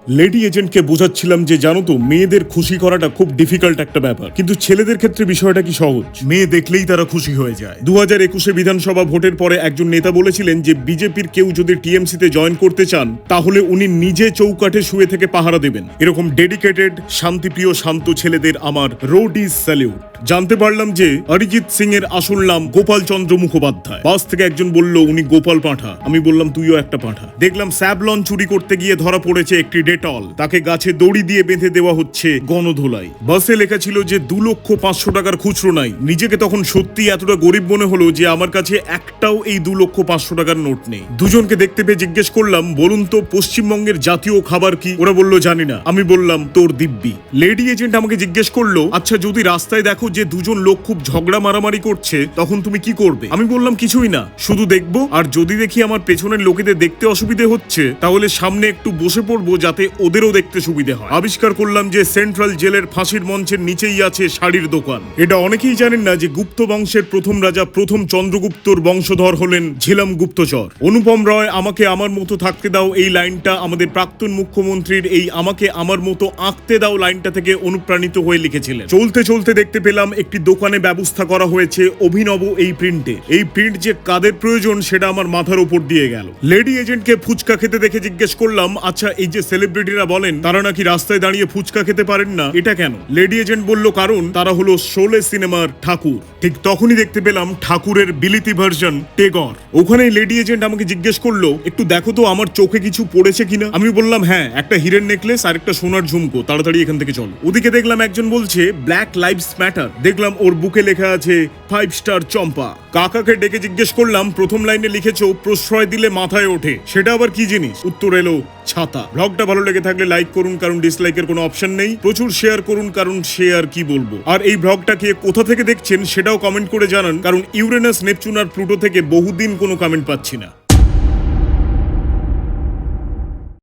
Lady এজেন্টকে বোঝাচ্ছিলাম যে জানো তো মেয়েদের খুশি করাটা খুব ডিফিকাল্ট একটা ব্যাপার, কিন্তু ছেলেদের ক্ষেত্রে বিষয়টা কি সহজ। মেয়ে দেখলেই তারা খুশি হয়ে যায়। 2021 বিধানসভা ভোটের পরে একজন নেতা বলেছিলেন যে বিজেপির কেউ যদি টিএমসিতে জয়েন করতে চান তাহলে উনি নিজে চৌকাঠে শুয়ে থেকে পাহারা দেবেন। এরকম ডেডিকেটেড শান্তিপ্রিয় শান্ত ছেলেদের আমার রোড ইজ স্যালিউট। জানতে পারলাম যে অরিজিৎ সিং এর আসল নাম গোপাল চন্দ্র মুখোপাধ্যায়। বাস থেকে একজন বলল উনি গোপাল পাঁঠা। আমি বললাম তুইও একটা পাঁঠা। দেখলাম স্যাবলন চুরি করতে গিয়ে ধরা পড়েছে একটি ডেটল, তাকে গাছে দড়ি দিয়ে বেঁধে দেওয়া হচ্ছে গণধোলাই। বাসে লেখা ছিল যে 2,500,000 টাকার খুচরো নাই। নিজেকে তখন সত্যি এতটা গরিব মনে হলো যে আমার কাছে একটাও এই 2,500,000 টাকার নোট নেই। দুজনকে দেখতে পেয়ে জিজ্ঞেস করলাম বলুন তো পশ্চিমবঙ্গের জাতীয় খাবার কি। ওরা বলল জানি না। আমি বললাম তোর দিব্যি। লেডি এজেন্ট আমাকে জিজ্ঞেস করলো আচ্ছা যদি রাস্তায় দেখো যে দুজন লোক খুব ঝগড়া মারামারি করছে তখন তুমি কি করবে। আমি বললাম কিছুই না, শুধু দেখবো, আর যদি দেখি আমার পেছনের লোকেদের দেখতে অসুবিধে হচ্ছে তাহলে সামনে একটু বসে পড়বো যাতে ওদেরও দেখতে সুবিধে হয়। আবিষ্কার করলাম যে সেন্ট্রাল জেলের ফাঁসির মঞ্চের নিচেই আছে শাড়ির দোকান। এটা অনেকেই জানেন না যে গুপ্ত বংশের প্রথম রাজা প্রথম চন্দ্রগুপ্তর বংশধর হলেন ঝিলাম গুপ্তচর। অনুপম রয় আমাকে আমার মতো থাকতে দাও এই লাইনটা আমাদের প্রাক্তন মুখ্যমন্ত্রীর এই আমাকে আমার মতো আঁকতে দাও লাইনটা থেকে অনুপ্রাণিত হয়ে লিখেছিলেন। চলতে চলতে দেখতে পেলাম একটি দোকানে ব্যবস্থা করা হয়েছে অভিনব এই প্রিন্টের। এই প্রিন্ট যে কাদের প্রয়োজন সেটা আমার মাথার উপর দিয়ে গেল। লেডি এজেন্টকে ফুচকা খেতে দেখে জিজ্ঞেস করলাম আচ্ছা এই যে সেলিব্রিটিরা বলেন তারা নাকি রাস্তায় দাঁড়িয়ে ফুচকা খেতে পারেন না, এটা কেন। লেডি এজেন্ট বলল কারণ তারা হলো শোলে সিনেমার ঠাকুর। ঠিক তখনই দেখতে পেলাম ঠাকুরের বিলিতি ভার্সন টেগর। ওখানেই লেডি এজেন্ট আমাকে জিজ্ঞেস করলো একটু দেখো তো আমার চোখে কিছু পড়েছে কিনা। আমি বললাম হ্যাঁ একটা হীরের নেকলেস আর একটা সোনার ঝুমকো, তাড়াতাড়ি এখান থেকে চলো। ওদিকে দেখলাম একজন বলছে ব্ল্যাক লাইভস ম্যাটার। দেখলাম ওর বুকে লেখা আছে 5 স্টার চম্পা। কাকাকে ডেকে জিজ্ঞেস করলাম প্রথম লাইনে লিখেছো প্রশ্রয় দিলে মাথায় ওঠে, সেটা আবার কি জিনিস। উত্তর এলো ছাতা। ব্লগটা ভালো লেগে থাকলে লাইক করুন কারণ ডিসলাইকের কোনো অপশন নেই, প্রচুর শেয়ার করুন কারণ শেয়ার কি বলবো, আর এই ব্লগটাকে কোথা থেকে দেখছেন সেটাও কমেন্ট করে জানান কারণ ইউরেনাস নেপচুন আর প্লুটো থেকে বহুদিন কোনো কমেন্ট পাচ্ছি না।